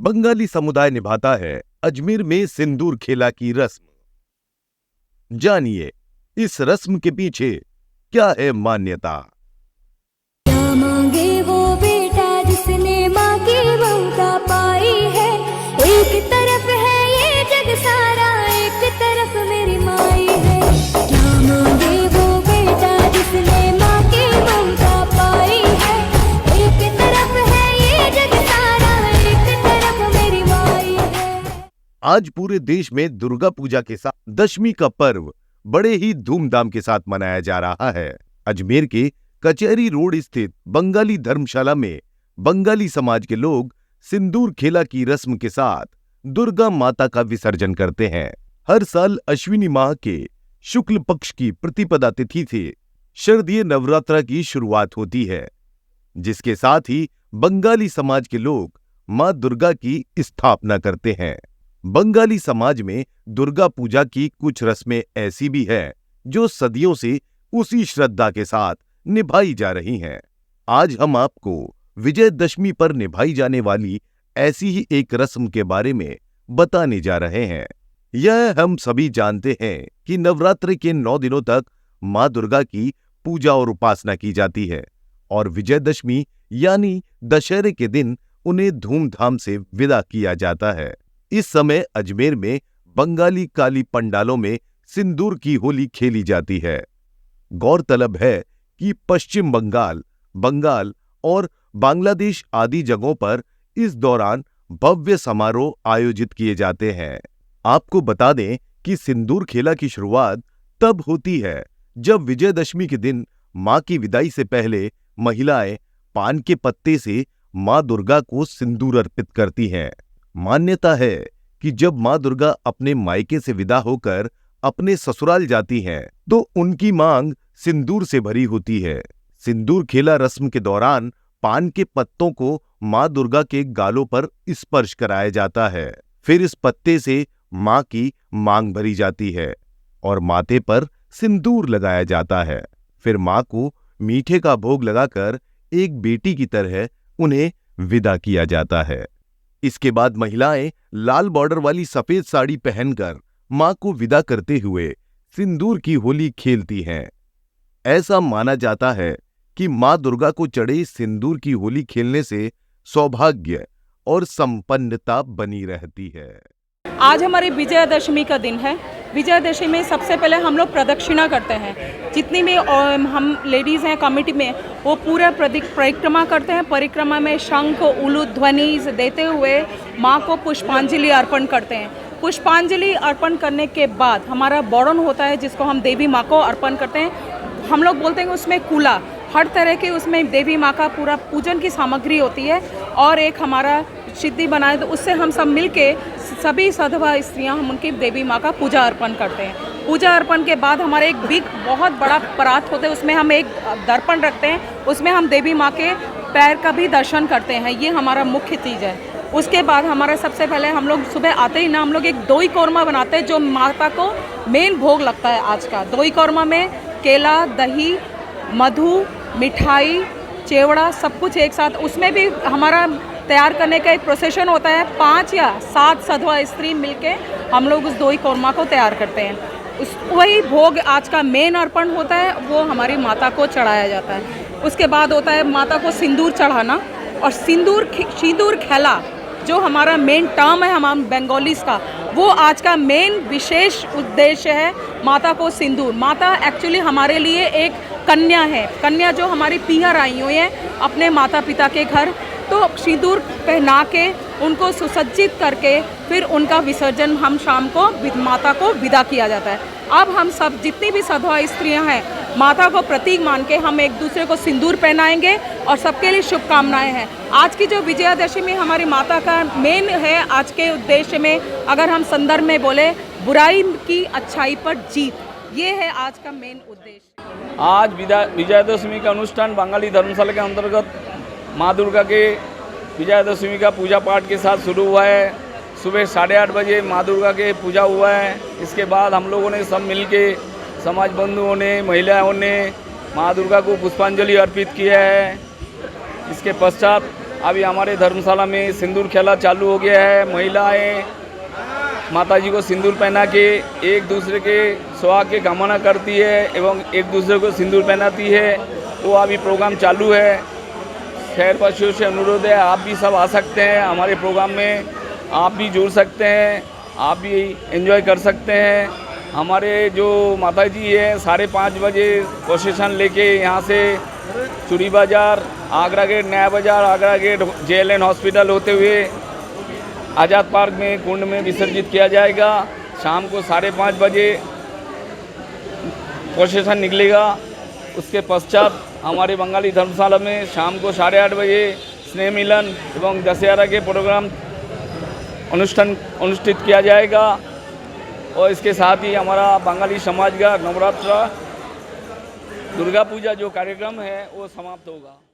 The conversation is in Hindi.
बंगाली समुदाय निभाता है अजमेर में सिंदूर खेला की रस्म। जानिए इस रस्म के पीछे क्या है मान्यता। क्या मांगे वो बेटा जिसने माँ की ममता पाई है। एक तरफ है ये जग सारा, एक तरफ मेरी माई है। क्या मांगे वो बेटा जिसने माँ की ममता पाई है। एक तरफ है ये जग सारा, एक तरफ मेरी माई है। आज पूरे देश में दुर्गा पूजा के साथ दशमी का पर्व बड़े ही धूमधाम के साथ मनाया जा रहा है। अजमेर के कचहरी रोड स्थित बंगाली धर्मशाला में बंगाली समाज के लोग सिंदूर खेला की रस्म के साथ दुर्गा माता का विसर्जन करते हैं। हर साल अश्विनी माह के शुक्ल पक्ष की प्रतिपदा तिथि से शारदीय नवरात्र की शुरुआत होती है, जिसके साथ ही बंगाली समाज के लोग मां दुर्गा की स्थापना करते हैं। बंगाली समाज में दुर्गा पूजा की कुछ रस्में ऐसी भी हैं जो सदियों से उसी श्रद्धा के साथ निभाई जा रही हैं। आज हम आपको विजयदशमी पर निभाई जाने वाली ऐसी ही एक रस्म के बारे में बताने जा रहे हैं। यह हम सभी जानते हैं कि नवरात्रि के 9 दिनों तक मां दुर्गा की पूजा और उपासना की जाती है और विजयदशमी यानी दशहरे के दिन उन्हें धूमधाम से विदा किया जाता है। इस समय अजमेर में बंगाली काली पंडालों में सिंदूर की होली खेली जाती है। गौरतलब है कि पश्चिम बंगाल, बंगाल और बांग्लादेश आदि जगहों पर इस दौरान भव्य समारोह आयोजित किए जाते हैं। आपको बता दें कि सिंदूर खेला की शुरुआत तब होती है जब विजयदशमी के दिन मां की विदाई से पहले महिलाएं पान के पत्ते से मां दुर्गा को सिंदूर अर्पित करती हैं। मान्यता है कि जब मां दुर्गा अपने मायके से विदा होकर अपने ससुराल जाती हैं, तो उनकी मांग सिंदूर से भरी होती है। सिंदूर खेला रस्म के दौरान पान के पत्तों को मां दुर्गा के गालों पर स्पर्श कराया जाता है। फिर इस पत्ते से मां की मांग भरी जाती है और माथे पर सिंदूर लगाया जाता है। फिर मां को मीठे का भोग लगाकर एक बेटी की तरह उन्हें विदा किया जाता है। इसके बाद महिलाएं लाल बॉर्डर वाली सफेद साड़ी पहनकर मां को विदा करते हुए सिंदूर की होली खेलती हैं। ऐसा माना जाता है कि मां दुर्गा को चढ़े सिंदूर की होली खेलने से सौभाग्य और संपन्नता बनी रहती है। आज हमारी विजयदशमी का दिन है। विजयदशमी में सबसे पहले हम लोग प्रदक्षिणा करते हैं। जितनी भी हम लेडीज़ हैं कमेटी में, वो पूरा परिक्रमा करते हैं। परिक्रमा में शंख उलू ध्वनि देते हुए माँ को पुष्पांजलि अर्पण करते हैं। पुष्पांजलि अर्पण करने के बाद हमारा बोड़न होता है, जिसको हम देवी माँ को अर्पण करते हैं। हम लोग बोलते हैं उसमें कूला, हर तरह के उसमें देवी माँ का पूरा पूजन की सामग्री होती है और एक हमारा सिद्धि बनाए, तो उससे हम सब मिलके सभी सधवा स्त्रियां हम उनकी देवी माँ का पूजा अर्पण करते हैं। पूजा अर्पण के बाद हमारे एक बिग बहुत बड़ा परात होता है, उसमें हम एक दर्पण रखते हैं, उसमें हम देवी माँ के पैर का भी दर्शन करते हैं। ये हमारा मुख्य चीज़ है। उसके बाद हमारा सबसे पहले हम लोग सुबह आते ही ना हम लोग एक दोई कौरमा बनाते हैं, जो माता को मेन भोग लगता है आज का। दोई कौरमा में केला, दही, मधु, मिठाई, चेवड़ा सब कुछ एक साथ, उसमें भी हमारा तैयार करने का एक प्रोसेशन होता है। 5 या 7 सधवा स्त्री मिलके हम लोग उस दोई कौरमा को तैयार करते हैं। वही भोग आज का मेन अर्पण होता है, वो हमारी माता को चढ़ाया जाता है। उसके बाद होता है माता को सिंदूर चढ़ाना और सिंदूर खेला, जो हमारा मेन टर्म है हम बंगालीज का, वो आज का मेन विशेष उद्देश्य है माता को सिंदूर। माता एक्चुअली हमारे लिए एक कन्या है। कन्या जो हमारी पीहर आई हुई है अपने माता पिता के घर, तो सिंदूर पहना के उनको सुसज्जित करके फिर उनका विसर्जन हम शाम को माता को विदा किया जाता है। अब हम सब जितनी भी सधवा स्त्रियां हैं, माता को प्रतीक मान के हम एक दूसरे को सिंदूर पहनाएंगे और सबके लिए शुभकामनाएं हैं। आज की जो विजयादशमी हमारी माता का मेन है, आज के उद्देश्य में अगर हम संदर्भ में बोले, बुराई की अच्छाई पर जीत, ये है आज का मेन उद्देश्य। आज विजयादशमी का अनुष्ठान बंगाली धर्मशाला के अंतर्गत माँ दुर्गा के विजयादशमी का पूजा पाठ के साथ शुरू हुआ है। सुबह 8:30 बजे माँ दुर्गा के पूजा हुआ है। इसके बाद हम लोगों ने सब मिलके, समाज बंधुओं ने, महिलाओं ने माँ दुर्गा को पुष्पांजलि अर्पित किया है। इसके पश्चात अभी हमारे धर्मशाला में सिंदूर खेला चालू हो गया है। महिलाएं माता जी को सिंदूर पहना के एक दूसरे के सुहाग की कामना करती है एवं एक दूसरे को सिंदूर पहनाती है। वो अभी प्रोग्राम चालू है। शहरवासियों से अनुरोध है, आप भी सब आ सकते हैं हमारे प्रोग्राम में, आप भी जुड़ सकते हैं, आप भी एंजॉय कर सकते हैं। हमारे जो माता जी है 5:30 बजे प्रोसेशन लेके यहाँ से चूड़ी बाज़ार, आगरा गेट नया बाज़ार, आगरा गेट JLN हॉस्पिटल होते हुए आज़ाद पार्क में कुंड में विसर्जित किया जाएगा। शाम को 5:30 बजे प्रोसेशन निकलेगा। उसके पश्चात हमारे बंगाली धर्मशाला में शाम को 8:30 बजे स्नेह मिलन एवं दशहरा के प्रोग्राम अनुष्ठित किया जाएगा। और इसके साथ ही हमारा बंगाली समाज का नवरात्र दुर्गा पूजा जो कार्यक्रम है वो समाप्त होगा।